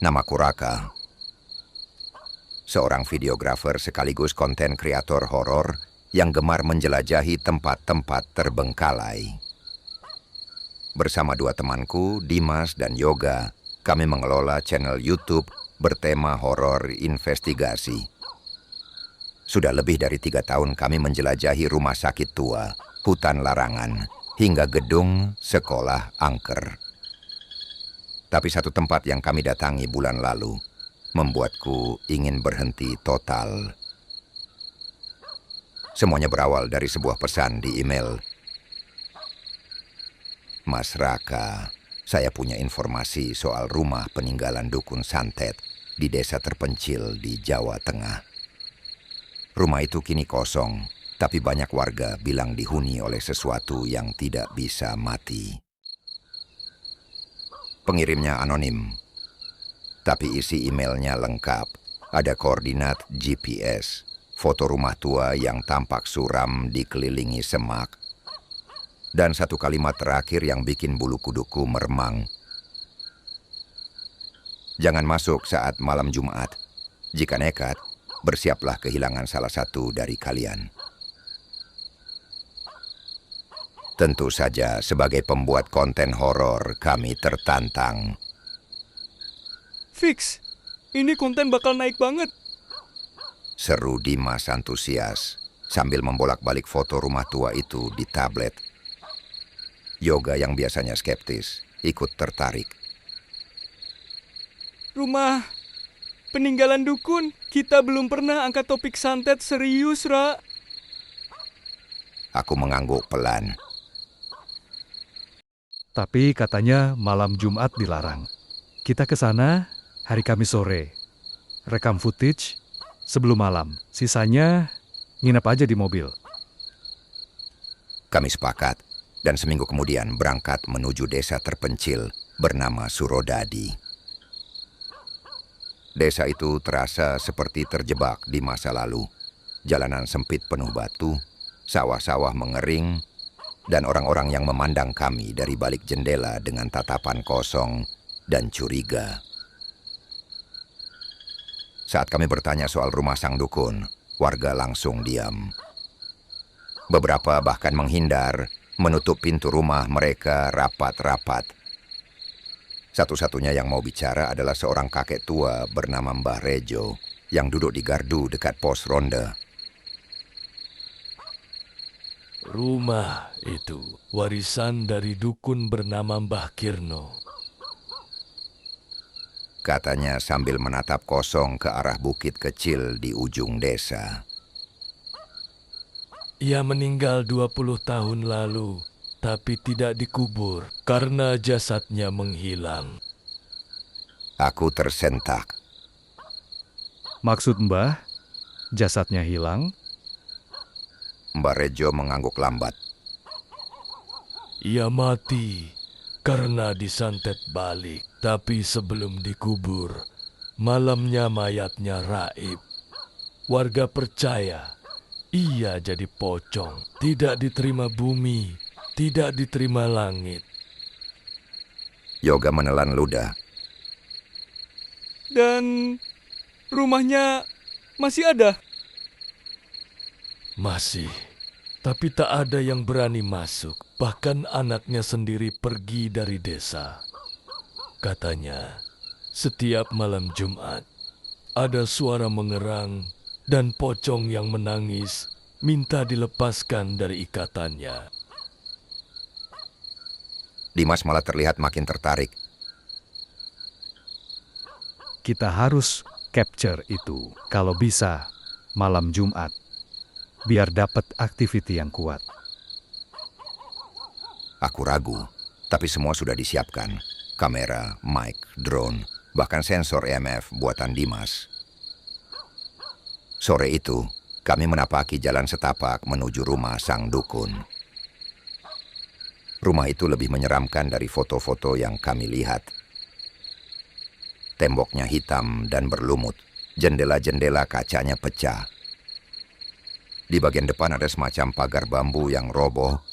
Namaku Raka, seorang videografer sekaligus konten kreator horor yang gemar menjelajahi tempat-tempat terbengkalai. Bersama dua temanku, Dimas dan Yoga, kami mengelola channel YouTube bertema horor investigasi. Sudah lebih dari 3 tahun kami menjelajahi rumah sakit tua, hutan larangan, hingga gedung sekolah angker. Tapi satu tempat yang kami datangi bulan lalu membuatku ingin berhenti total. Semuanya berawal dari sebuah pesan di email. Mas Raka, saya punya informasi soal rumah peninggalan dukun santet di desa terpencil di Jawa Tengah. Rumah itu kini kosong, tapi banyak warga bilang dihuni oleh sesuatu yang tidak bisa mati. Pengirimnya anonim, tapi isi emailnya lengkap. Ada koordinat GPS, foto rumah tua yang tampak suram dikelilingi semak, dan satu kalimat terakhir yang bikin bulu kuduku meremang. Jangan masuk saat malam Jumat. Jika nekat, bersiaplah kehilangan salah satu dari kalian. Tentu saja sebagai pembuat konten horor kami tertantang. Fix, ini konten bakal naik banget. Seru Dimas antusias sambil membolak-balik foto rumah tua itu di tablet. Yoga yang biasanya skeptis ikut tertarik. Rumah peninggalan dukun, kita belum pernah angkat topik santet serius, Ra. Aku mengangguk pelan. Tapi katanya malam Jumat dilarang. Kita ke sana hari Kamis sore. Rekam footage sebelum malam. Sisanya nginep aja di mobil. Kami sepakat dan seminggu kemudian berangkat menuju desa terpencil bernama Surodadi. Desa itu terasa seperti terjebak di masa lalu. Jalanan sempit penuh batu, sawah-sawah mengering, dan orang-orang yang memandang kami dari balik jendela dengan tatapan kosong dan curiga. Saat kami bertanya soal rumah sang dukun, warga langsung diam. Beberapa bahkan menghindar, menutup pintu rumah mereka rapat-rapat. Satu-satunya yang mau bicara adalah seorang kakek tua bernama Mbah Rejo yang duduk di gardu dekat pos ronde. Rumah itu warisan dari dukun bernama Mbah Kirno. Katanya sambil menatap kosong ke arah bukit kecil di ujung desa. Ia meninggal 20 tahun lalu, tapi tidak dikubur karena jasadnya menghilang. Aku tersentak. Maksud Mbah, jasadnya hilang? Mbah Rejo mengangguk lambat. Ia mati karena disantet balik, tapi sebelum dikubur, malamnya mayatnya raib. Warga percaya ia jadi pocong, tidak diterima bumi, tidak diterima langit. Yoga menelan ludah. Dan rumahnya masih ada? Masih, tapi tak ada yang berani masuk. Bahkan anaknya sendiri pergi dari desa. Katanya, setiap malam Jumat, ada suara mengerang dan pocong yang menangis minta dilepaskan dari ikatannya. Dimas malah terlihat makin tertarik. Kita harus capture itu kalau bisa malam Jumat. Biar dapat activity yang kuat. Aku ragu, tapi semua sudah disiapkan. Kamera, mic, drone, bahkan sensor EMF buatan Dimas. Sore itu, kami menapaki jalan setapak menuju rumah sang dukun. Rumah itu lebih menyeramkan dari foto-foto yang kami lihat. Temboknya hitam dan berlumut, jendela-jendela kacanya pecah. Di bagian depan ada semacam pagar bambu yang roboh,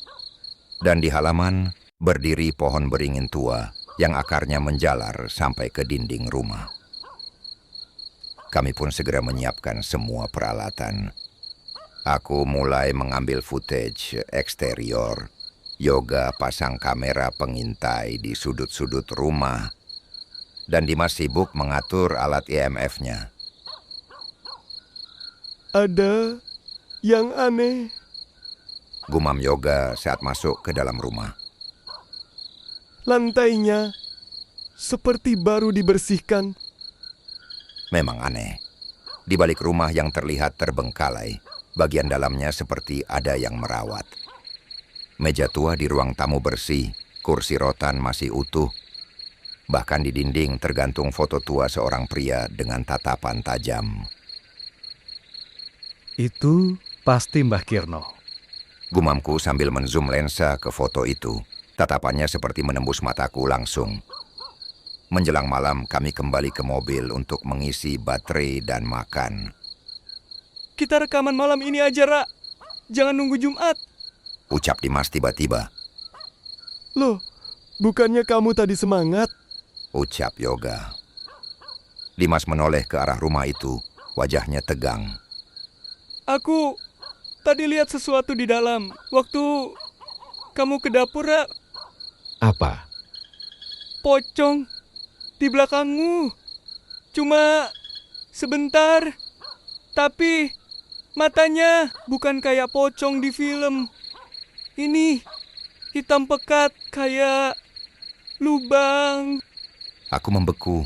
dan di halaman berdiri pohon beringin tua yang akarnya menjalar sampai ke dinding rumah. Kami pun segera menyiapkan semua peralatan. Aku mulai mengambil footage eksterior. Yoga pasang kamera pengintai di sudut-sudut rumah. Dan Dimas sibuk mengatur alat EMF-nya. Ada yang aneh. Gumam Yoga saat masuk ke dalam rumah. Lantainya seperti baru dibersihkan. Memang aneh. Di balik rumah yang terlihat terbengkalai, bagian dalamnya seperti ada yang merawat. Meja tua di ruang tamu bersih, kursi rotan masih utuh. Bahkan di dinding tergantung foto tua seorang pria dengan tatapan tajam. Itu pasti Mbah Kirno. Gumamku sambil menzoom lensa ke foto itu. Tatapannya seperti menembus mataku langsung. Menjelang malam kami kembali ke mobil untuk mengisi baterai dan makan. Kita rekaman malam ini aja, Ra. Jangan nunggu Jumat. Ucap Dimas tiba-tiba. Loh, bukannya kamu tadi semangat? Ucap Yoga. Dimas menoleh ke arah rumah itu, wajahnya tegang. Aku tadi lihat sesuatu di dalam. Waktu kamu ke dapur, Ra. Apa? Pocong di belakangmu. Cuma sebentar. Tapi matanya bukan kayak pocong di film. Ini hitam pekat kayak lubang. Aku membeku.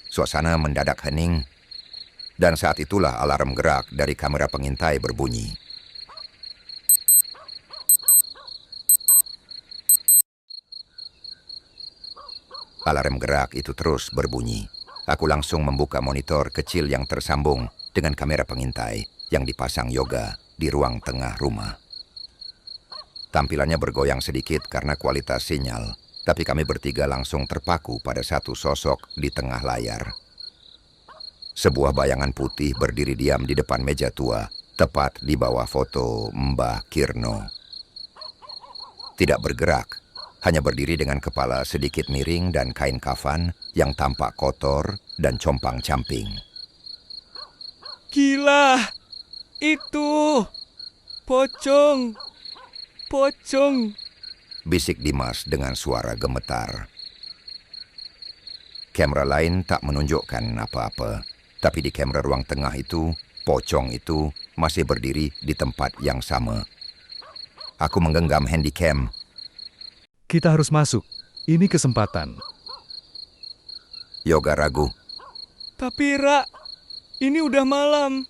Suasana mendadak hening. Dan saat itulah alarm gerak dari kamera pengintai berbunyi. Alarm gerak itu terus berbunyi. Aku langsung membuka monitor kecil yang tersambung dengan kamera pengintai yang dipasang Yoga di ruang tengah rumah. Tampilannya bergoyang sedikit karena kualitas sinyal, tapi kami bertiga langsung terpaku pada satu sosok di tengah layar. Sebuah bayangan putih berdiri diam di depan meja tua, tepat di bawah foto Mbah Kirno. Tidak bergerak, hanya berdiri dengan kepala sedikit miring dan kain kafan yang tampak kotor dan compang-camping. Gila, itu pocong. Pocong. Bisik Dimas dengan suara gemetar. Kamera lain tak menunjukkan apa-apa, tapi di kamera ruang tengah itu, pocong itu masih berdiri di tempat yang sama. Aku menggenggam handycam. Kita harus masuk. Ini kesempatan. Yoga ragu. Tapi Ra, ini udah malam.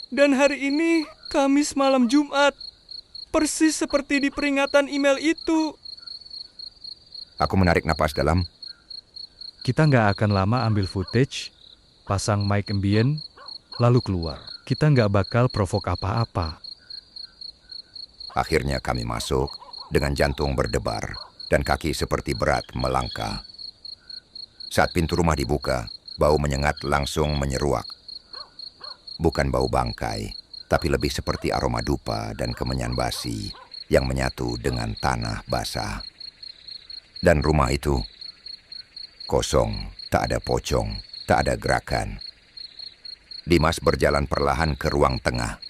Dan hari ini Kamis malam Jumat. Persis seperti di peringatan email itu. Aku menarik napas dalam. Kita nggak akan lama ambil footage, pasang mic ambient, lalu keluar. Kita nggak bakal provok apa-apa. Akhirnya kami masuk dengan jantung berdebar dan kaki seperti berat melangkah. Saat pintu rumah dibuka, bau menyengat langsung menyeruak. Bukan bau bangkai, tapi lebih seperti aroma dupa dan kemenyan basi yang menyatu dengan tanah basah. Dan rumah itu kosong, tak ada pocong, tak ada gerakan. Dimas berjalan perlahan ke ruang tengah.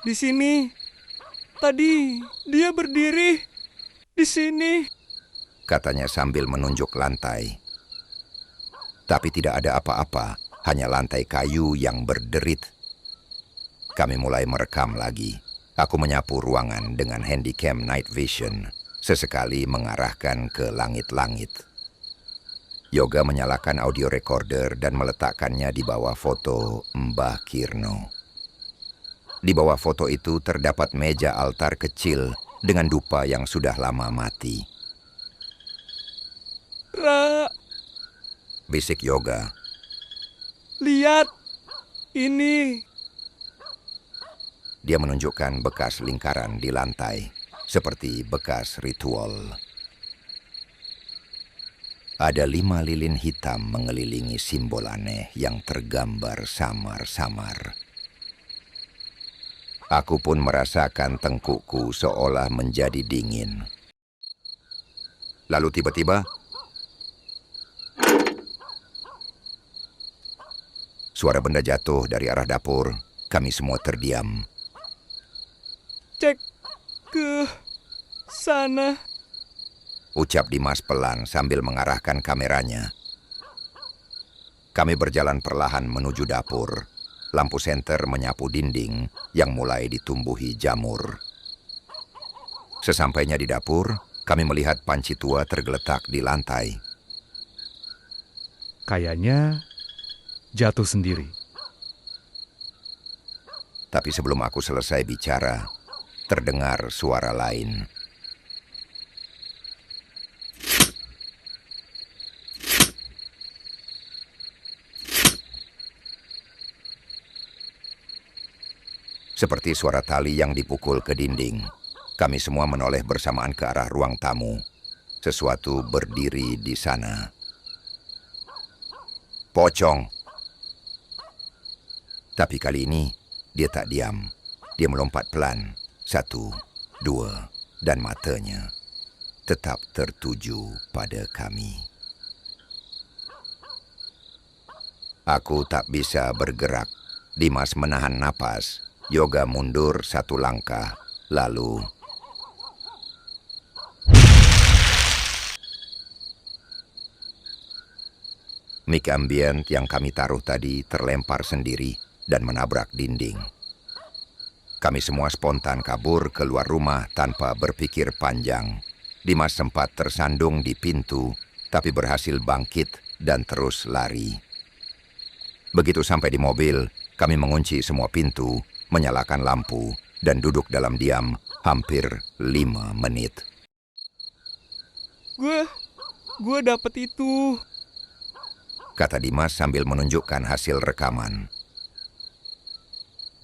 Di sini. Tadi dia berdiri di sini. Katanya sambil menunjuk lantai. Tapi tidak ada apa-apa, hanya lantai kayu yang berderit. Kami mulai merekam lagi. Aku menyapu ruangan dengan handycam night vision, sesekali mengarahkan ke langit-langit. Yoga menyalakan audio recorder dan meletakkannya di bawah foto Mbah Kirno. Di bawah foto itu terdapat meja altar kecil dengan dupa yang sudah lama mati. Ra, Bisik Yoga. lihat. Ini. Dia menunjukkan bekas lingkaran di lantai, seperti bekas ritual. Ada 5 lilin hitam mengelilingi simbol aneh yang tergambar samar-samar. Aku pun merasakan tengkukku seolah menjadi dingin. Lalu tiba-tiba, Suara benda jatuh dari arah dapur. Kami semua terdiam. Cek ke sana. Ucap Dimas pelan sambil mengarahkan kameranya. Kami berjalan perlahan menuju dapur. Lampu senter menyapu dinding yang mulai ditumbuhi jamur. Sesampainya di dapur, kami melihat panci tua tergeletak di lantai. Kayaknya jatuh sendiri. Tapi sebelum aku selesai bicara, terdengar suara lain. Seperti suara tali yang dipukul ke dinding. Kami semua menoleh bersamaan ke arah ruang tamu. Sesuatu berdiri di sana. Pocong. Tapi kali ini, dia tak diam. Dia melompat pelan. 1, 2, dan matanya tetap tertuju pada kami. Aku tak bisa bergerak. Dimas menahan napas. Yoga mundur 1 langkah. Lalu mic ambient yang kami taruh tadi terlempar sendiri dan menabrak dinding. Kami semua spontan kabur keluar rumah tanpa berpikir panjang. Dimas sempat tersandung di pintu, tapi berhasil bangkit dan terus lari. Begitu sampai di mobil, kami mengunci semua pintu, menyalakan lampu, dan duduk dalam diam hampir 5 menit. Gue dapet itu. Kata Dimas sambil menunjukkan hasil rekaman.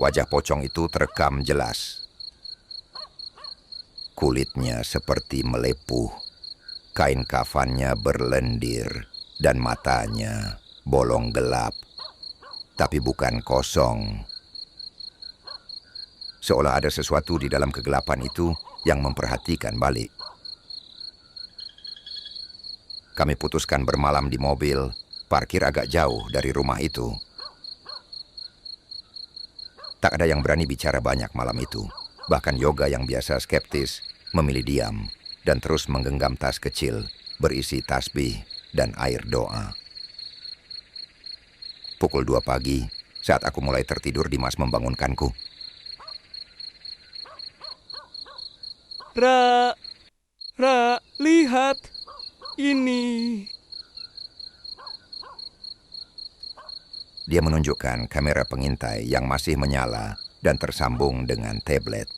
Wajah pocong itu terekam jelas. Kulitnya seperti melepuh, kain kafannya berlendir, dan matanya bolong gelap, tapi bukan kosong. Seolah ada sesuatu di dalam kegelapan itu yang memperhatikan balik. Kami putuskan bermalam di mobil, parkir agak jauh dari rumah itu. Tak ada yang berani bicara banyak malam itu. Bahkan Yoga yang biasa skeptis memilih diam dan terus menggenggam tas kecil berisi tasbih dan air doa. Pukul 2 pagi, saat aku mulai tertidur, Dimas membangunkanku. Ra, lihat. Ini. Dia menunjukkan kamera pengintai yang masih menyala dan tersambung dengan tablet.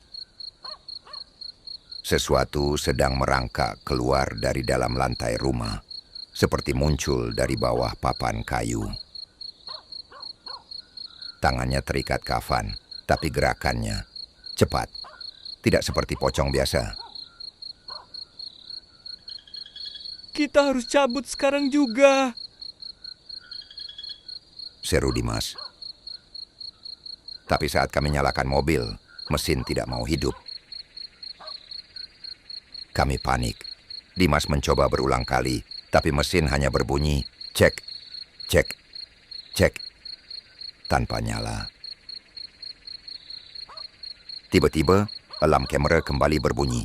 Sesuatu sedang merangkak keluar dari dalam lantai rumah, seperti muncul dari bawah papan kayu. Tangannya terikat kafan, tapi gerakannya cepat, tidak seperti pocong biasa. Kita harus cabut sekarang juga. Seru Dimas. Tapi saat kami nyalakan mobil, mesin tidak mau hidup. Kami panik. Dimas mencoba berulang kali, tapi mesin hanya berbunyi cek, cek, cek, tanpa nyala. Tiba-tiba, alarm kamera kembali berbunyi.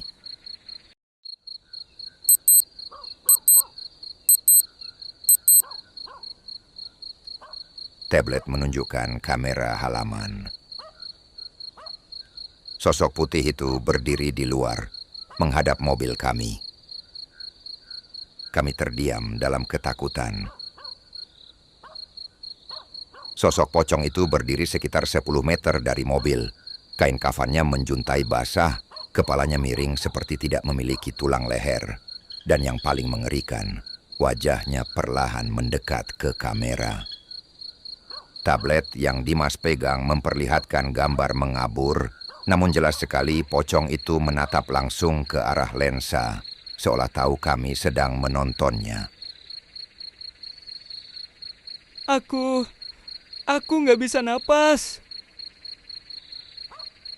Tablet menunjukkan kamera halaman. Sosok putih itu berdiri di luar, menghadap mobil kami. Kami terdiam dalam ketakutan. Sosok pocong itu berdiri sekitar 10 meter dari mobil. Kain kafannya menjuntai basah, kepalanya miring seperti tidak memiliki tulang leher. Dan yang paling mengerikan, wajahnya perlahan mendekat ke kamera. Tablet yang Dimas pegang memperlihatkan gambar mengabur, namun jelas sekali pocong itu menatap langsung ke arah lensa, seolah tahu kami sedang menontonnya. Aku nggak bisa napas.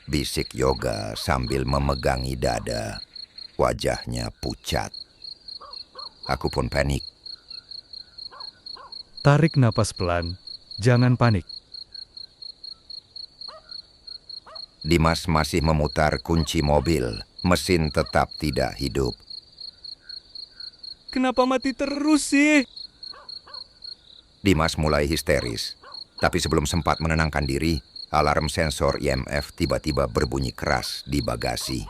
Bisik Yoga sambil memegangi dada. Wajahnya pucat. Aku pun panik. Tarik napas pelan Jangan panik. Dimas masih memutar kunci mobil. Mesin tetap tidak hidup. Kenapa mati terus sih? Dimas mulai histeris. Tapi sebelum sempat menenangkan diri, alarm sensor IMF tiba-tiba berbunyi keras di bagasi.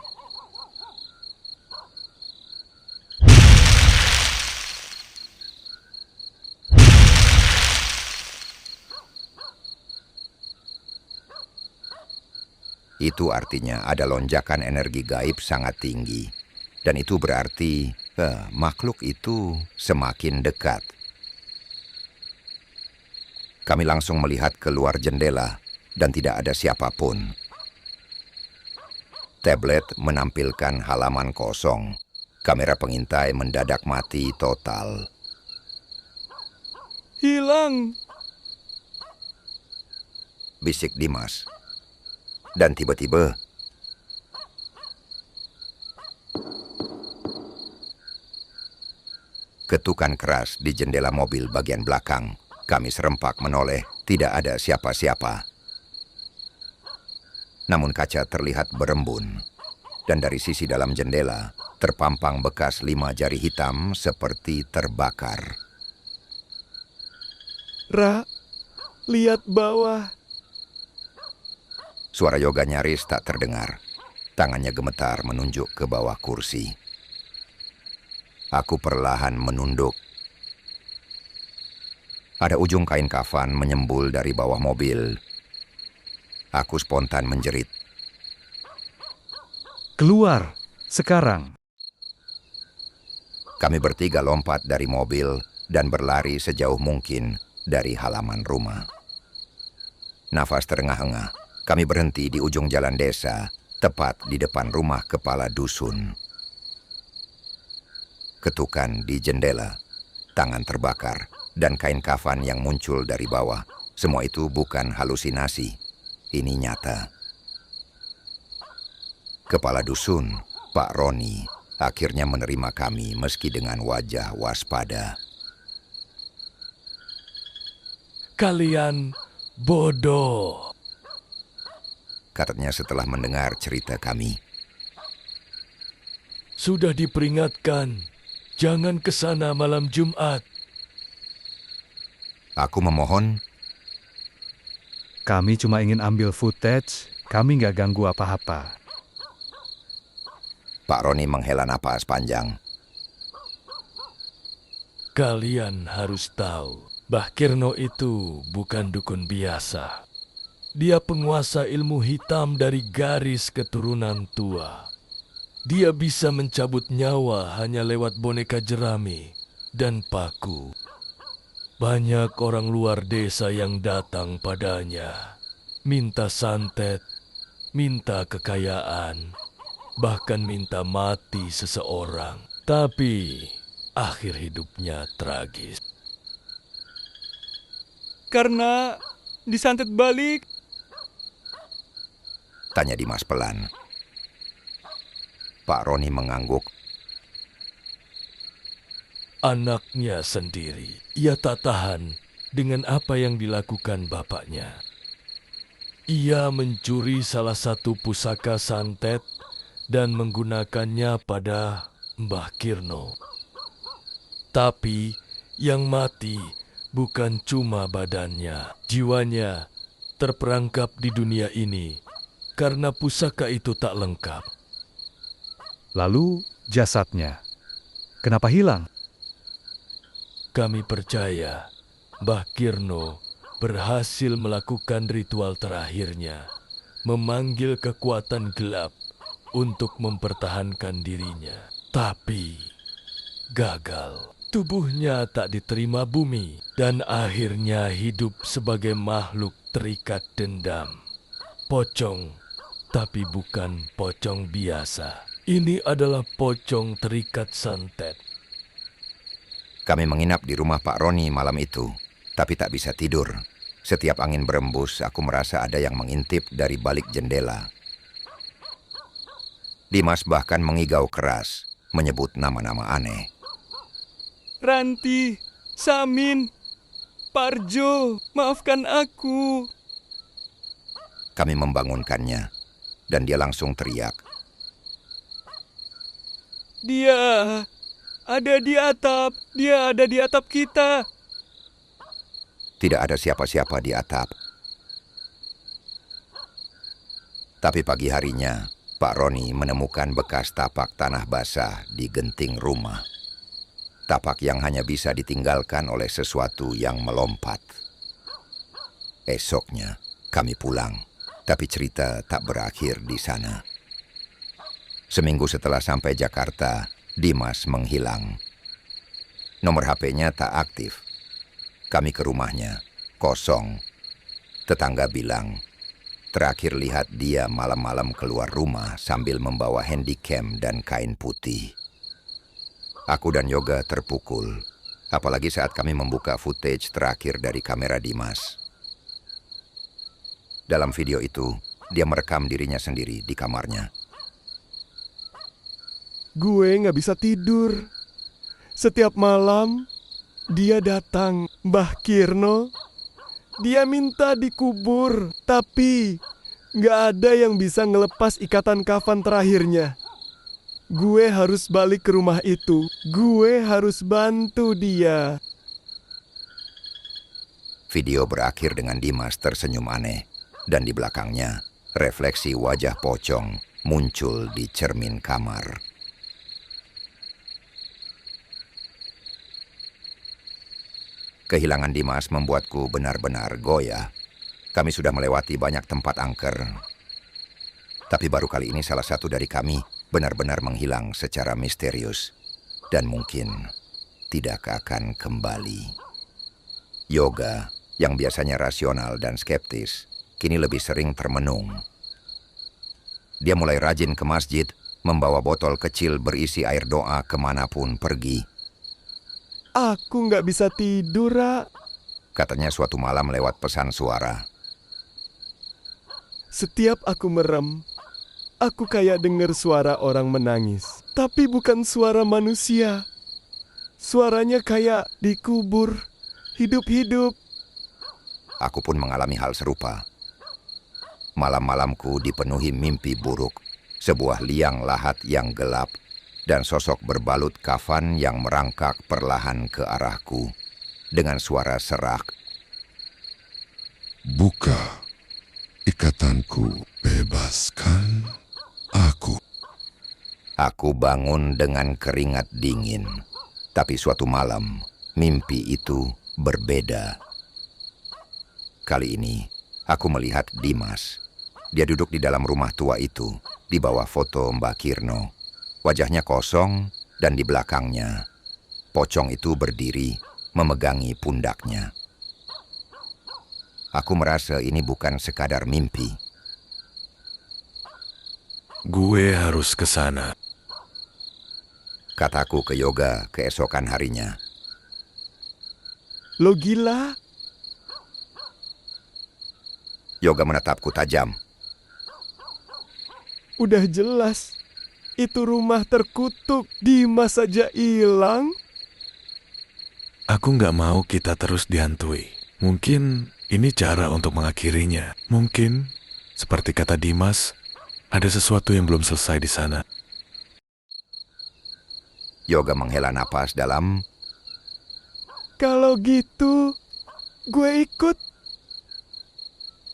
Itu artinya ada lonjakan energi gaib sangat tinggi. Dan itu berarti makhluk itu semakin dekat. Kami langsung melihat keluar jendela dan tidak ada siapapun. Tablet menampilkan halaman kosong. Kamera pengintai mendadak mati total. Hilang. Bisik Dimas. Dan tiba-tiba ketukan keras di jendela mobil bagian belakang. Kami serempak menoleh, tidak ada siapa-siapa. Namun kaca terlihat berembun. Dan dari sisi dalam jendela terpampang bekas 5 jari hitam seperti terbakar. Ra, lihat bawah. Suara Yoga nyaris tak terdengar. Tangannya gemetar menunjuk ke bawah kursi. Aku perlahan menunduk. Ada ujung kain kafan menyembul dari bawah mobil. Aku spontan menjerit. Keluar, sekarang. Kami bertiga lompat dari mobil dan berlari sejauh mungkin dari halaman rumah. Nafas terengah-engah. Kami berhenti di ujung jalan desa, tepat di depan rumah kepala dusun. Ketukan di jendela, tangan terbakar, dan kain kafan yang muncul dari bawah. Semua itu bukan halusinasi. Ini nyata. Kepala dusun, Pak Roni, akhirnya menerima kami meski dengan wajah waspada. Kalian bodoh. Katanya setelah mendengar cerita kami. Sudah diperingatkan, jangan ke sana malam Jumat. Aku memohon. Kami cuma ingin ambil footage, kami nggak ganggu apa-apa. Pak Roni menghela napas panjang. Kalian harus tahu, Mbah Kirno itu bukan dukun biasa. Dia penguasa ilmu hitam dari garis keturunan tua. Dia bisa mencabut nyawa hanya lewat boneka jerami dan paku. Banyak orang luar desa yang datang padanya, minta santet, minta kekayaan, bahkan minta mati seseorang. Tapi akhir hidupnya tragis. Karena disantet balik. Tanya Dimas pelan. Pak Roni mengangguk. Anaknya sendiri, ia tak tahan dengan apa yang dilakukan bapaknya. Ia mencuri salah satu pusaka santet dan menggunakannya pada Mbah Kirno. Tapi yang mati bukan cuma badannya, jiwanya terperangkap di dunia ini karena pusaka itu tak lengkap. Lalu jasadnya, kenapa hilang? Kami percaya Mbah Kirno berhasil melakukan ritual terakhirnya, memanggil kekuatan gelap untuk mempertahankan dirinya. Tapi gagal. Tubuhnya tak diterima bumi dan akhirnya hidup sebagai makhluk terikat dendam. Pocong, tapi bukan pocong biasa. Ini adalah pocong terikat santet. Kami menginap di rumah Pak Roni malam itu, tapi tak bisa tidur. Setiap angin berembus, aku merasa ada yang mengintip dari balik jendela. Dimas bahkan mengigau keras, menyebut nama-nama aneh. Ranti, Samin, Parjo, maafkan aku. Kami membangunkannya, dan dia langsung teriak. Dia ada di atap. Dia ada di atap kita. Tidak ada siapa-siapa di atap. Tapi pagi harinya, Pak Roni menemukan bekas tapak tanah basah di genting rumah. Tapak yang hanya bisa ditinggalkan oleh sesuatu yang melompat. Esoknya, kami pulang, tapi cerita tak berakhir di sana. Seminggu setelah sampai Jakarta, Dimas menghilang. Nomor HP-nya tak aktif. Kami ke rumahnya, kosong. Tetangga bilang, terakhir lihat dia malam-malam keluar rumah sambil membawa handycam dan kain putih. Aku dan Yoga terpukul, apalagi saat kami membuka footage terakhir dari kamera Dimas. Dalam video itu, dia merekam dirinya sendiri di kamarnya. Gue nggak bisa tidur. Setiap malam, dia datang, Mbah Kirno. Dia minta dikubur, tapi nggak ada yang bisa ngelepas ikatan kafan terakhirnya. Gue harus balik ke rumah itu. Gue harus bantu dia. Video berakhir dengan Dimas tersenyum aneh, dan di belakangnya, refleksi wajah pocong muncul di cermin kamar. Kehilangan Dimas membuatku benar-benar goyah. Kami sudah melewati banyak tempat angker. Tapi baru kali ini salah satu dari kami benar-benar menghilang secara misterius. Dan mungkin tidak akan kembali. Yoga, yang biasanya rasional dan skeptis, kini lebih sering termenung. Dia mulai rajin ke masjid, membawa botol kecil berisi air doa kemanapun pergi. Aku nggak bisa tidur, Ra. Katanya suatu malam lewat pesan suara. Setiap aku merem, aku kayak dengar suara orang menangis. Tapi bukan suara manusia. Suaranya kayak dikubur, hidup-hidup. Aku pun mengalami hal serupa. Malam-malamku dipenuhi mimpi buruk, sebuah liang lahat yang gelap, dan sosok berbalut kafan yang merangkak perlahan ke arahku dengan suara serak. Buka ikatanku, bebaskan aku. Aku bangun dengan keringat dingin, tapi suatu malam mimpi itu berbeda. Kali ini aku melihat Dimas. Dia duduk di dalam rumah tua itu, di bawah foto Mbak Kirno. Wajahnya kosong, dan di belakangnya, pocong itu berdiri, memegangi pundaknya. Aku merasa ini bukan sekadar mimpi. Gue harus ke sana. Kataku ke Yoga keesokan harinya. Lo gila? Yoga menatapku tajam. Udah jelas. Itu rumah terkutuk. Dimas saja hilang. Aku nggak mau kita terus dihantui. Mungkin ini cara untuk mengakhirinya. Mungkin, seperti kata Dimas, ada sesuatu yang belum selesai di sana. Yoga menghela napas dalam. Kalau gitu, gue ikut.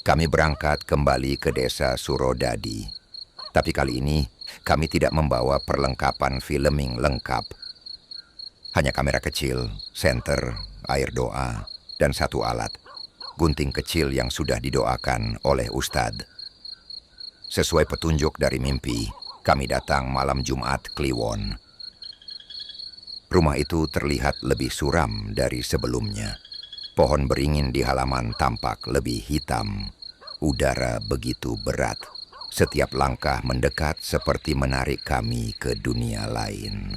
Kami berangkat kembali ke desa Surodadi. Tapi kali ini, kami tidak membawa perlengkapan filming lengkap. Hanya kamera kecil, senter, air doa, dan satu alat, gunting kecil yang sudah didoakan oleh Ustadz. Sesuai petunjuk dari mimpi, kami datang malam Jumat Kliwon. Rumah itu terlihat lebih suram dari sebelumnya. Pohon beringin di halaman tampak lebih hitam. Udara begitu berat. Setiap langkah mendekat seperti menarik kami ke dunia lain.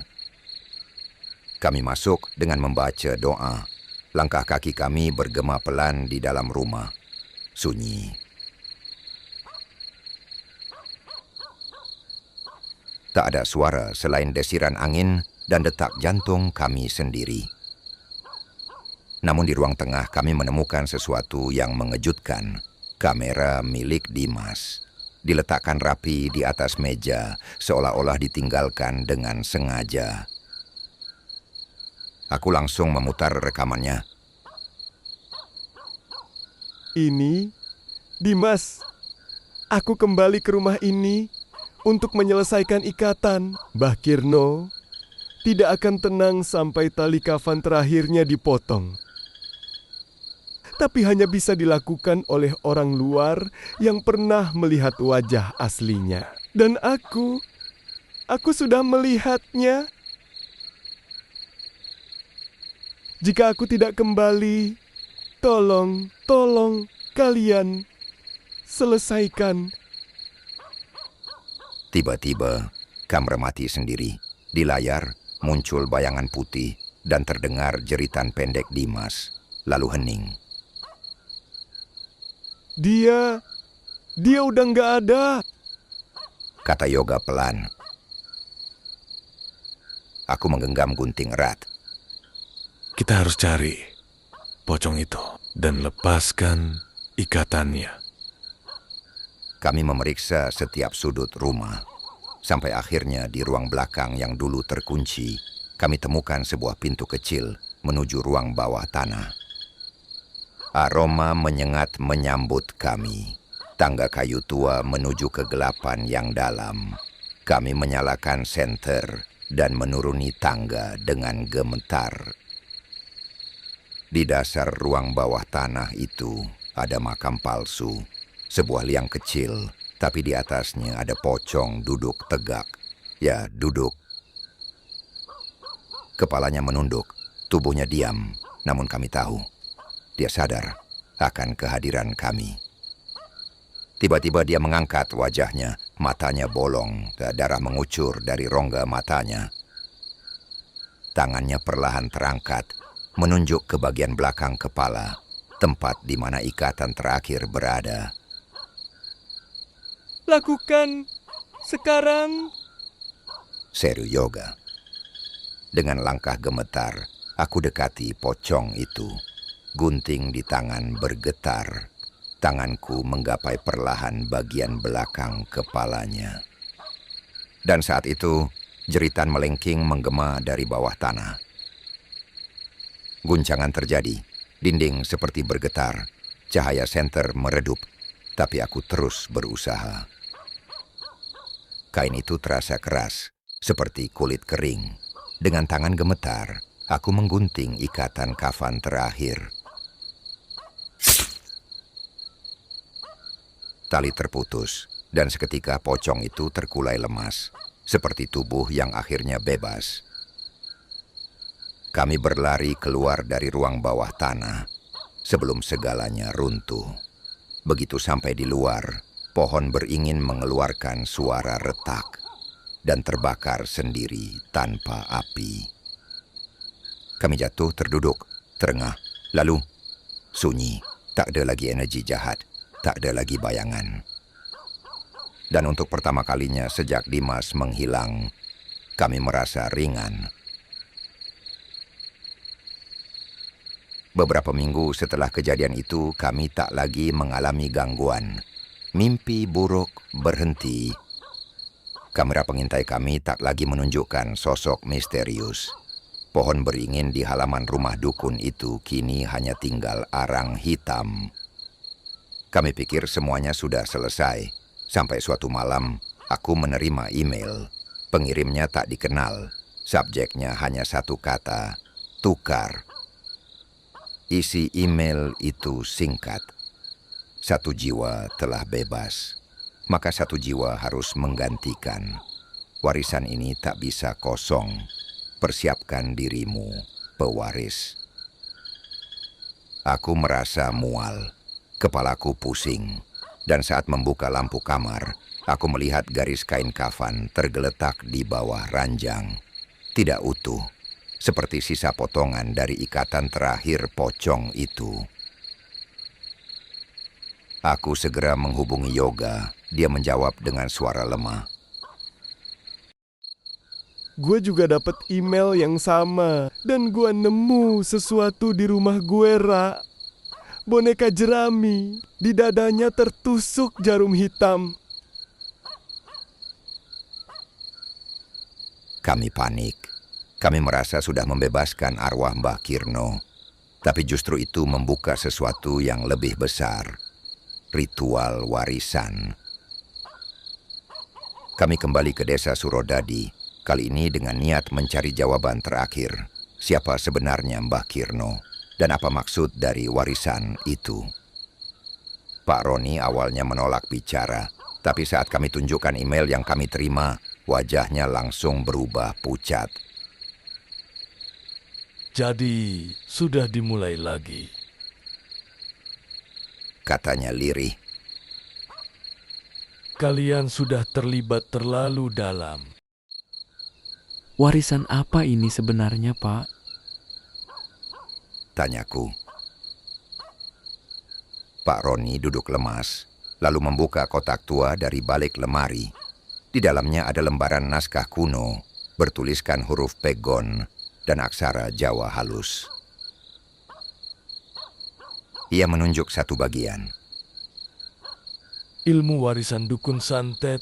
Kami masuk dengan membaca doa. Langkah kaki kami bergema pelan di dalam rumah. Sunyi. Tak ada suara selain desiran angin dan detak jantung kami sendiri. Namun di ruang tengah kami menemukan sesuatu yang mengejutkan. Kamera milik Dimas diletakkan rapi di atas meja, seolah-olah ditinggalkan dengan sengaja. Aku langsung memutar rekamannya. Ini, Dimas, aku kembali ke rumah ini untuk menyelesaikan ikatan. Mbah Kirno tidak akan tenang sampai tali kafan terakhirnya dipotong. Tapi hanya bisa dilakukan oleh orang luar yang pernah melihat wajah aslinya. Dan aku sudah melihatnya. Jika aku tidak kembali, tolong kalian selesaikan. Tiba-tiba, kamera mati sendiri. Di layar muncul bayangan putih dan terdengar jeritan pendek Dimas, lalu hening. Dia udah nggak ada, Kata Yoga pelan. Aku menggenggam gunting erat. Kita harus cari pocong itu dan lepaskan ikatannya. Kami memeriksa setiap sudut rumah. Sampai akhirnya di ruang belakang yang dulu terkunci, kami temukan sebuah pintu kecil menuju ruang bawah tanah. Aroma menyengat menyambut kami. Tangga kayu tua menuju kegelapan yang dalam. Kami menyalakan senter dan menuruni tangga dengan gemetar. Di dasar ruang bawah tanah itu ada makam palsu. Sebuah liang kecil, tapi di atasnya ada pocong duduk tegak. Ya, duduk. Kepalanya menunduk, tubuhnya diam, namun kami tahu. Dia sadar akan kehadiran kami. Tiba-tiba dia mengangkat wajahnya, matanya bolong, darah mengucur dari rongga matanya. Tangannya perlahan terangkat, menunjuk ke bagian belakang kepala, tempat di mana ikatan terakhir berada. Lakukan sekarang. Seru Yoga. Dengan langkah gemetar, aku dekati pocong itu. Gunting di tangan bergetar. Tanganku menggapai perlahan bagian belakang kepalanya. Dan saat itu, jeritan melengking menggema dari bawah tanah. Guncangan terjadi. Dinding seperti bergetar. Cahaya senter meredup. Tapi aku terus berusaha. Kain itu terasa keras, seperti kulit kering. Dengan tangan gemetar, aku menggunting ikatan kafan terakhir. Tali terputus, dan seketika pocong itu terkulai lemas, seperti tubuh yang akhirnya bebas. Kami berlari keluar dari ruang bawah tanah, sebelum segalanya runtuh. Begitu sampai di luar, pohon beringin mengeluarkan suara retak, dan terbakar sendiri tanpa api. Kami jatuh terduduk, terengah, lalu sunyi, tak ada lagi energi jahat. Tak ada lagi bayangan. Dan untuk pertama kalinya sejak Dimas menghilang, kami merasa ringan. Beberapa minggu setelah kejadian itu, kami tak lagi mengalami gangguan. Mimpi buruk berhenti. Kamera pengintai kami tak lagi menunjukkan sosok misterius. Pohon beringin di halaman rumah dukun itu kini hanya tinggal arang hitam. Kami pikir semuanya sudah selesai. Sampai suatu malam, aku menerima email. Pengirimnya tak dikenal. Subjeknya hanya satu kata, tukar. Isi email itu singkat. 1 jiwa telah bebas. Maka 1 jiwa harus menggantikan. Warisan ini tak bisa kosong. Persiapkan dirimu, pewaris. Aku merasa mual. Kepalaku pusing, dan saat membuka lampu kamar, aku melihat garis kain kafan tergeletak di bawah ranjang. Tidak utuh, seperti sisa potongan dari ikatan terakhir pocong itu. Aku segera menghubungi Yoga. Dia menjawab dengan suara lemah. gue juga dapet email yang sama. Dan gue nemu sesuatu di rumah gue, Ra. Boneka jerami. Di dadanya tertusuk jarum hitam. Kami panik. Kami merasa sudah membebaskan arwah Mbah Kirno. Tapi justru itu membuka sesuatu yang lebih besar. Ritual warisan. Kami kembali ke desa Surodadi. Kali ini dengan niat mencari jawaban terakhir. Siapa sebenarnya Mbah Kirno? Dan apa maksud dari warisan itu? Pak Roni awalnya menolak bicara. Tapi saat kami tunjukkan email yang kami terima, wajahnya langsung berubah pucat. Jadi, sudah dimulai lagi. Katanya lirih. Kalian sudah terlibat terlalu dalam. Warisan apa ini sebenarnya, Pak? Tanyaku. Pak Roni duduk lemas, lalu membuka kotak tua dari balik lemari. Di dalamnya ada lembaran naskah kuno, bertuliskan huruf pegon dan aksara Jawa halus. Ia menunjuk satu bagian. Ilmu warisan dukun santet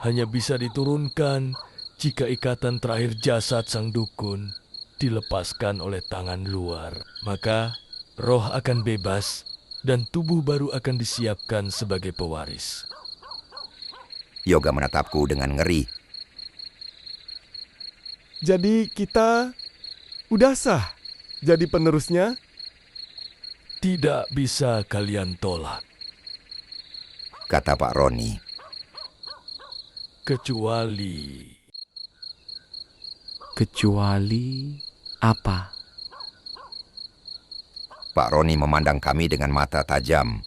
hanya bisa diturunkan jika ikatan terakhir jasad sang dukun dilepaskan oleh tangan luar. Maka roh akan bebas dan tubuh baru akan disiapkan sebagai pewaris. Yoga menatapku dengan ngeri. Jadi kita udah sah jadi penerusnya? Tidak bisa kalian tolak. Kata Pak Roni. Kecuali apa? Pak Roni memandang kami dengan mata tajam.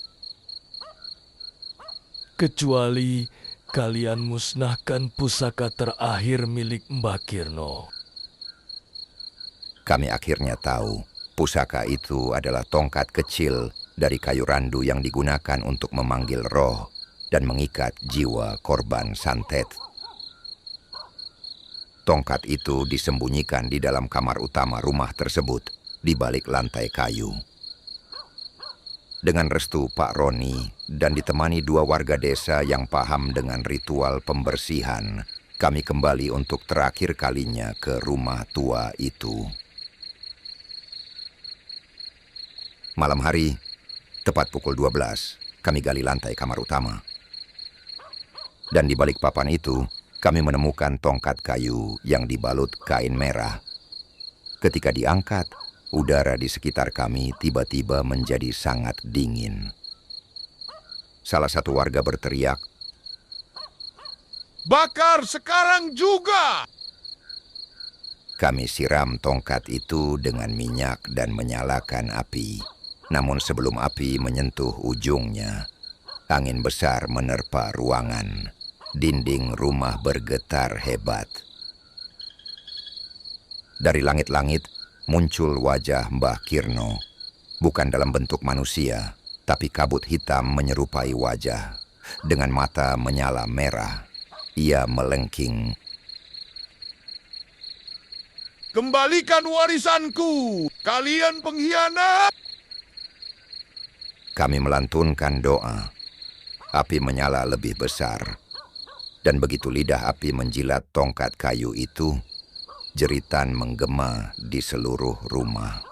Kecuali kalian musnahkan pusaka terakhir milik Mbah Kirno. Kami akhirnya tahu pusaka itu adalah tongkat kecil dari kayu randu yang digunakan untuk memanggil roh dan mengikat jiwa korban santet. Tongkat itu disembunyikan di dalam kamar utama rumah tersebut, di balik lantai kayu. Dengan restu Pak Roni dan ditemani 2 warga desa yang paham dengan ritual pembersihan, kami kembali untuk terakhir kalinya ke rumah tua itu. Malam hari, tepat pukul 12, kami gali lantai kamar utama. Dan di balik papan itu, kami menemukan tongkat kayu yang dibalut kain merah. Ketika diangkat, udara di sekitar kami tiba-tiba menjadi sangat dingin. Salah satu warga berteriak, Bakar sekarang juga! Kami siram tongkat itu dengan minyak dan menyalakan api. Namun sebelum api menyentuh ujungnya, angin besar menerpa ruangan. Dinding rumah bergetar hebat. Dari langit-langit muncul wajah Mbah Kirno. Bukan dalam bentuk manusia, tapi kabut hitam menyerupai wajah. Dengan mata menyala merah, ia melengking. Kembalikan warisanku, kalian pengkhianat! Kami melantunkan doa. Api menyala lebih besar. Dan begitu lidah api menjilat tongkat kayu itu, jeritan menggema di seluruh rumah.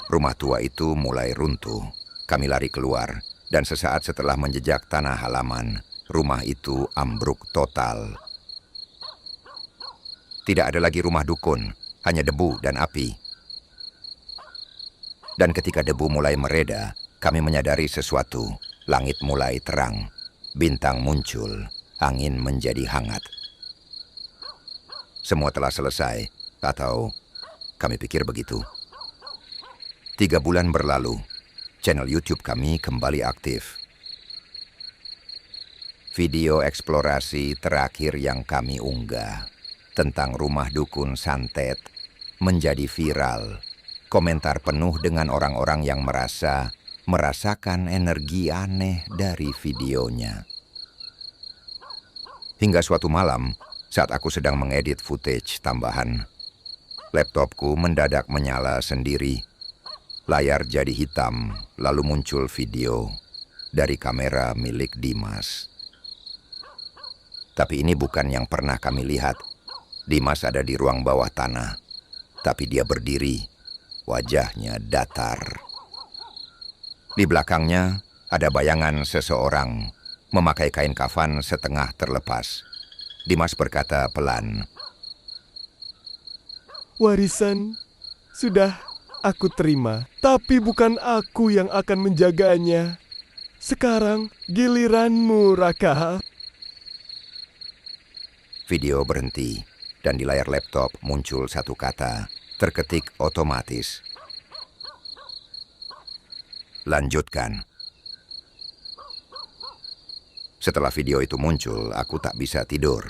Rumah tua itu mulai runtuh. Kami lari keluar, dan sesaat setelah menjejak tanah halaman, rumah itu ambruk total. Tidak ada lagi rumah dukun, hanya debu dan api. Dan ketika debu mulai mereda, kami menyadari sesuatu. Langit mulai terang, bintang muncul, angin menjadi hangat. Semua telah selesai, atau kami pikir begitu. 3 bulan berlalu, channel YouTube kami kembali aktif. Video eksplorasi terakhir yang kami unggah tentang rumah dukun santet menjadi viral. Komentar penuh dengan orang-orang yang merasa merasakan energi aneh dari videonya. Hingga suatu malam, saat aku sedang mengedit footage tambahan, laptopku mendadak menyala sendiri. Layar jadi hitam, lalu muncul video dari kamera milik Dimas. Tapi ini bukan yang pernah kami lihat. Dimas ada di ruang bawah tanah, tapi dia berdiri, wajahnya datar. Di belakangnya ada bayangan seseorang memakai kain kafan setengah terlepas. Dimas berkata pelan, Warisan sudah aku terima, tapi bukan aku yang akan menjaganya. Sekarang giliranmu, Raka. Video berhenti, dan di layar laptop muncul satu kata, terketik otomatis. Lanjutkan. Setelah video itu muncul, aku tak bisa tidur.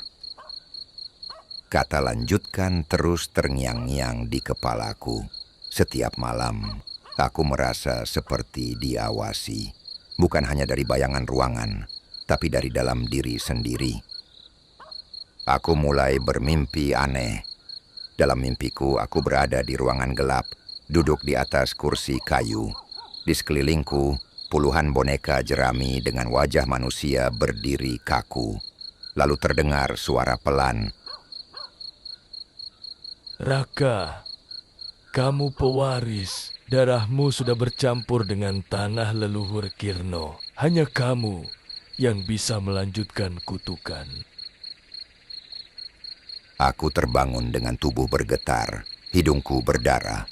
Kata lanjutkan terus terngiang-ngiang di kepalaku. Setiap malam, aku merasa seperti diawasi. Bukan hanya dari bayangan ruangan, tapi dari dalam diri sendiri. Aku mulai bermimpi aneh. Dalam mimpiku, aku berada di ruangan gelap, duduk di atas kursi kayu. Di sekelilingku, puluhan boneka jerami dengan wajah manusia berdiri kaku. Lalu terdengar suara pelan. Raka, kamu pewaris. Darahmu sudah bercampur dengan tanah leluhur Kirno. Hanya kamu yang bisa melanjutkan kutukan. Aku terbangun dengan tubuh bergetar, hidungku berdarah.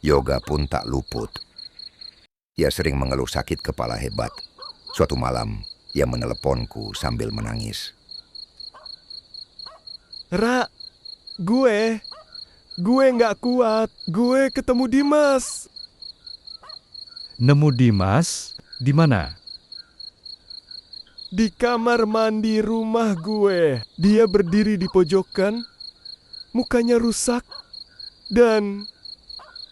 Yoga pun tak luput. Ia sering mengeluh sakit kepala hebat. Suatu malam, ia meneleponku sambil menangis. Ra, gue nggak kuat. Gue ketemu Dimas. Nemu Dimas di mana? Di kamar mandi rumah gue. Dia berdiri di pojokan, mukanya rusak, dan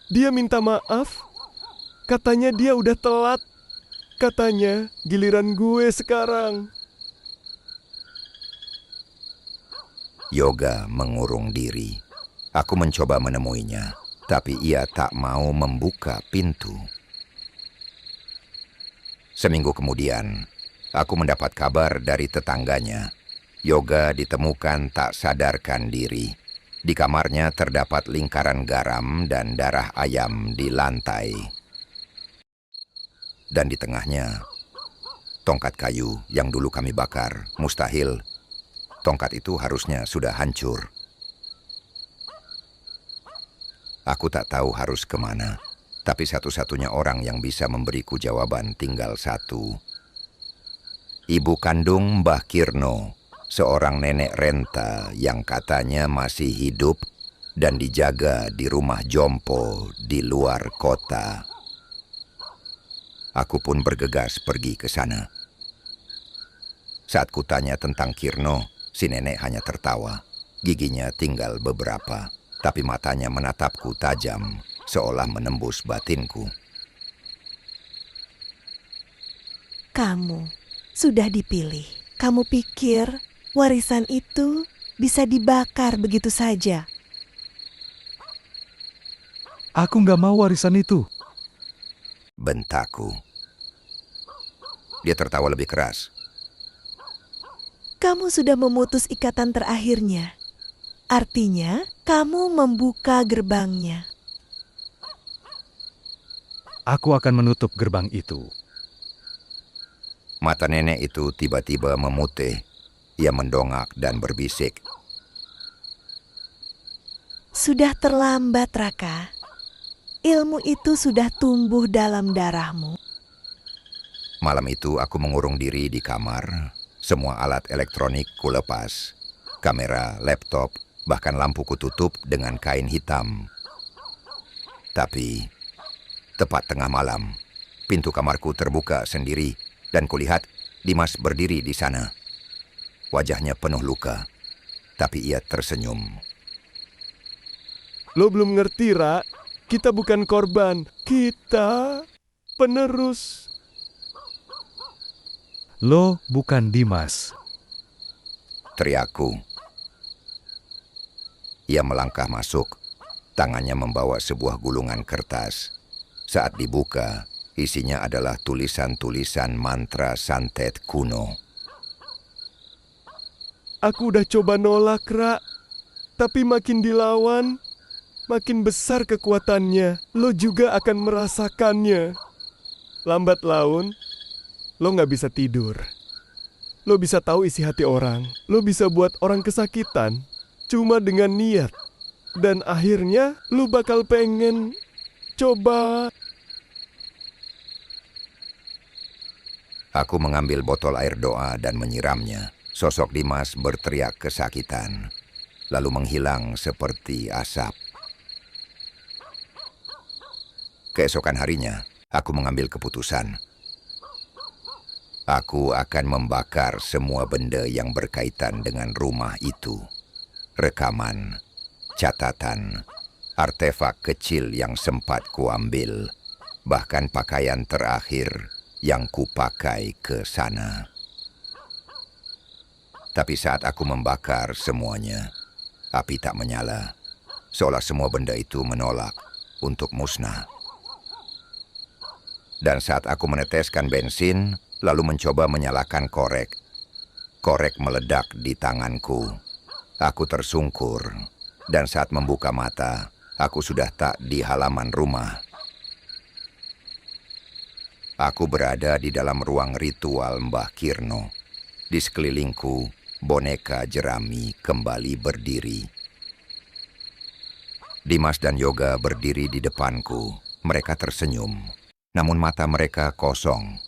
dia minta maaf. Katanya dia udah telat. Katanya giliran gue sekarang. Yoga mengurung diri. Aku mencoba menemuinya, tapi ia tak mau membuka pintu. Seminggu kemudian, aku mendapat kabar dari tetangganya. Yoga ditemukan tak sadarkan diri. Di kamarnya terdapat lingkaran garam dan darah ayam di lantai. Dan di tengahnya, tongkat kayu yang dulu kami bakar. Mustahil, tongkat itu harusnya sudah hancur. Aku tak tahu harus kemana, tapi satu-satunya orang yang bisa memberiku jawaban tinggal satu. Ibu kandung Mbah Kirno, seorang nenek renta yang katanya masih hidup dan dijaga di rumah jompo di luar kota. Aku pun bergegas pergi ke sana. Saat kutanya tentang Kirno, si nenek hanya tertawa. Giginya tinggal beberapa, tapi matanya menatapku tajam, seolah menembus batinku. Kamu sudah dipilih. Kamu pikir warisan itu bisa dibakar begitu saja? Aku nggak mau warisan itu. Bentakku. Dia tertawa lebih keras. Kamu sudah memutus ikatan terakhirnya. Artinya, kamu membuka gerbangnya. Aku akan menutup gerbang itu. Mata nenek itu tiba-tiba memutih. Ia mendongak dan berbisik. Sudah terlambat, Raka. Ilmu itu sudah tumbuh dalam darahmu. Malam itu aku mengurung diri di kamar. Semua alat elektronik kulepas. Kamera, laptop, bahkan lampu kututup dengan kain hitam. Tapi, tepat tengah malam, pintu kamarku terbuka sendiri dan kulihat Dimas berdiri di sana. Wajahnya penuh luka, tapi ia tersenyum. Lo belum ngerti, Ra. Kita bukan korban. Kita terus-penerus. Lo bukan Dimas. Teriakku. Ia melangkah masuk, tangannya membawa sebuah gulungan kertas. Saat dibuka, isinya adalah tulisan-tulisan mantra santet kuno. Aku udah coba nolak, Ra. Tapi makin dilawan, makin besar kekuatannya. Lo juga akan merasakannya. Lambat laun, lo gak bisa tidur. Lo bisa tahu isi hati orang. Lo bisa buat orang kesakitan cuma dengan niat. Dan akhirnya lo bakal pengen coba. Aku mengambil botol air doa dan menyiramnya. Sosok Dimas berteriak kesakitan, lalu menghilang seperti asap. Keesokan harinya, aku mengambil keputusan. Aku akan membakar semua benda yang berkaitan dengan rumah itu. Rekaman, catatan, artefak kecil yang sempat kuambil, bahkan pakaian terakhir yang kupakai ke sana. Tapi saat aku membakar semuanya, api tak menyala, seolah semua benda itu menolak untuk musnah. Dan saat aku meneteskan bensin, lalu mencoba menyalakan korek, korek meledak di tanganku. Aku tersungkur, dan saat membuka mata, aku sudah tak di halaman rumah. Aku berada di dalam ruang ritual Mbah Kirno. Di sekelilingku, boneka jerami kembali berdiri. Dimas dan Yoga berdiri di depanku. Mereka tersenyum, namun mata mereka kosong.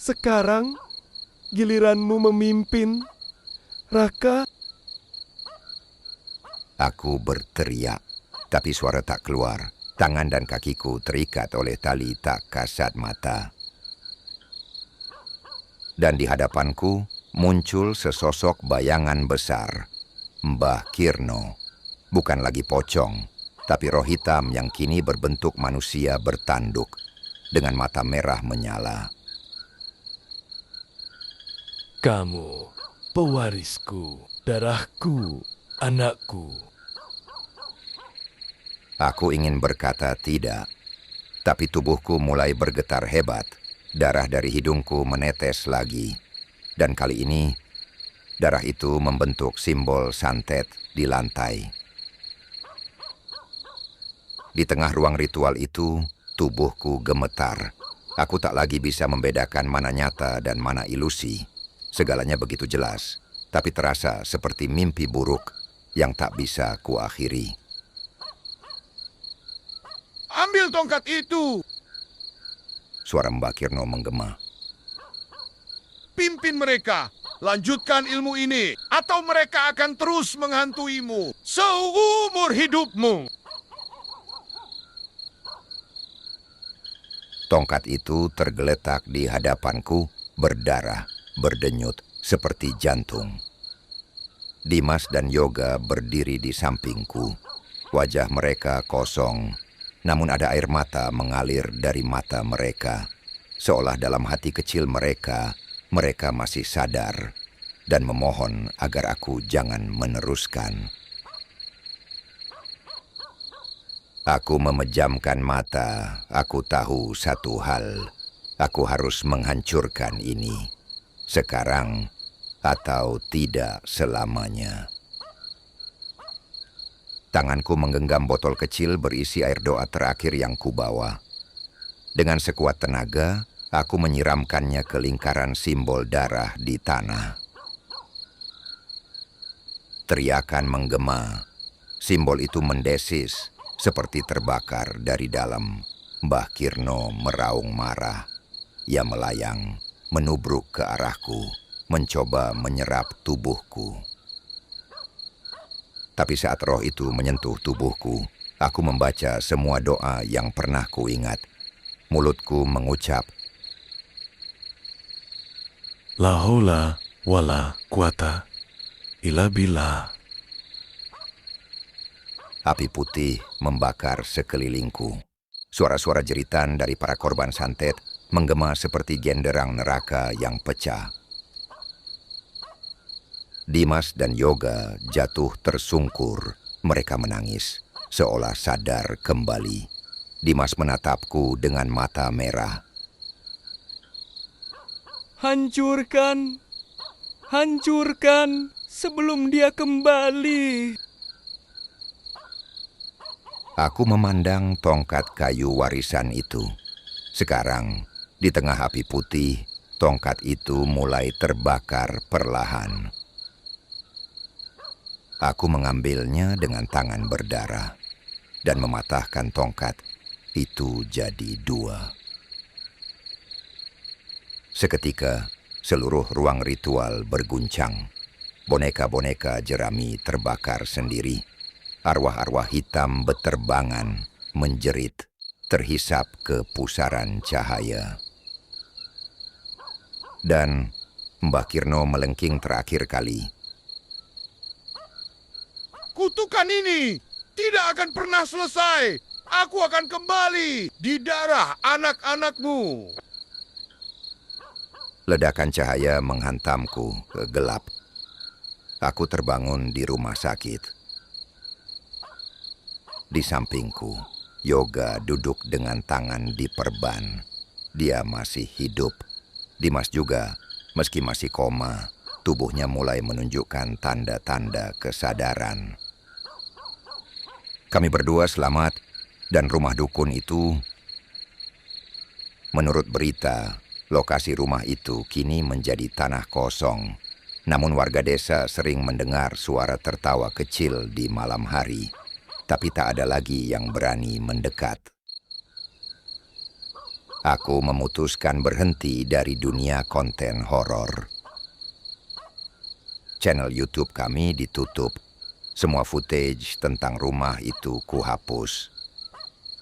Sekarang giliranmu memimpin, Raka. Aku berteriak, tapi suara tak keluar. Tangan dan kakiku terikat oleh tali tak kasat mata. Dan di hadapanku muncul sesosok bayangan besar. Mbah Kirno. Bukan lagi pocong, tapi roh hitam yang kini berbentuk manusia bertanduk, dengan mata merah menyala. Kamu, pewarisku, darahku, anakku. Aku ingin berkata tidak, tapi tubuhku mulai bergetar hebat. Darah dari hidungku menetes lagi. Dan kali ini, darah itu membentuk simbol santet di lantai. Di tengah ruang ritual itu, tubuhku gemetar. Aku tak lagi bisa membedakan mana nyata dan mana ilusi. Segalanya begitu jelas, tapi terasa seperti mimpi buruk yang tak bisa kuakhiri. Ambil tongkat itu! Suara Mbak Kirno menggema. Pimpin mereka, lanjutkan ilmu ini, atau mereka akan terus menghantuimu seumur hidupmu. Tongkat itu tergeletak di hadapanku, berdarah, berdenyut seperti jantung. Dimas dan Yoga berdiri di sampingku. Wajah mereka kosong, namun ada air mata mengalir dari mata mereka. Seolah dalam hati kecil mereka, mereka masih sadar dan memohon agar aku jangan meneruskan. Aku memejamkan mata. Aku tahu satu hal. Aku harus menghancurkan ini. Sekarang atau tidak selamanya. Tanganku menggenggam botol kecil berisi air doa terakhir yang kubawa. Dengan sekuat tenaga, aku menyiramkannya ke lingkaran simbol darah di tanah. Teriakan menggema. Simbol itu mendesis, seperti terbakar dari dalam. Mbah Kirno meraung marah. Ia melayang, menubruk ke arahku, mencoba menyerap tubuhku. Tapi saat roh itu menyentuh tubuhku, aku membaca semua doa yang pernah kuingat. Mulutku mengucap, La haula wala quwata illa billah. Api putih membakar sekelilingku. Suara-suara jeritan dari para korban santet menggema seperti genderang neraka yang pecah. Dimas dan Yoga jatuh tersungkur. Mereka menangis, seolah sadar kembali. Dimas menatapku dengan mata merah. Hancurkan, hancurkan sebelum dia kembali. Aku memandang tongkat kayu warisan itu. Sekarang, di tengah api putih, tongkat itu mulai terbakar perlahan. Aku mengambilnya dengan tangan berdarah dan mematahkan tongkat itu jadi dua. Seketika, seluruh ruang ritual berguncang. Boneka-boneka jerami terbakar sendiri. Arwah-arwah hitam beterbangan, menjerit, terhisap ke pusaran cahaya. Dan Mbah Kirno melengking terakhir kali. Kutukan ini tidak akan pernah selesai. Aku akan kembali di darah anak-anakmu. Ledakan cahaya menghantamku ke gelap. Aku terbangun di rumah sakit. Di sampingku, Yoga duduk dengan tangan di perban. Dia masih hidup. Dimas juga, meski masih koma, tubuhnya mulai menunjukkan tanda-tanda kesadaran. Kami berdua selamat, dan rumah dukun itu, menurut berita, lokasi rumah itu kini menjadi tanah kosong. Namun warga desa sering mendengar suara tertawa kecil di malam hari, tapi tak ada lagi yang berani mendekat. Aku memutuskan berhenti dari dunia konten horor. Channel YouTube kami ditutup. Semua footage tentang rumah itu kuhapus.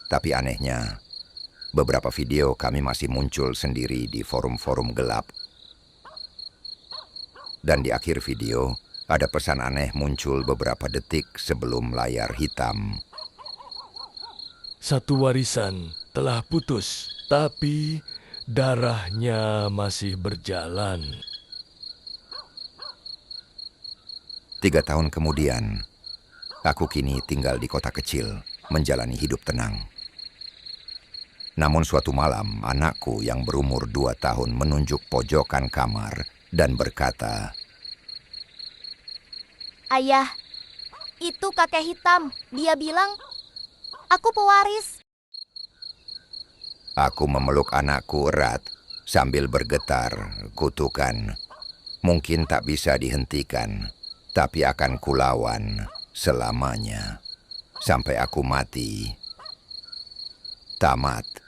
Tapi anehnya, beberapa video kami masih muncul sendiri di forum-forum gelap. Dan di akhir video, ada pesan aneh muncul beberapa detik sebelum layar hitam. Satu warisan telah putus, tapi darahnya masih berjalan. 3 tahun kemudian, aku kini tinggal di kota kecil, menjalani hidup tenang. Namun suatu malam, anakku yang berumur 2 tahun menunjuk pojokan kamar dan berkata, "Ayah, itu kakek hitam. Dia bilang, aku pewaris." Aku memeluk anakku erat sambil bergetar, kutukan. Mungkin tak bisa dihentikan, tapi akan kulawan selamanya. Sampai aku mati. Tamat.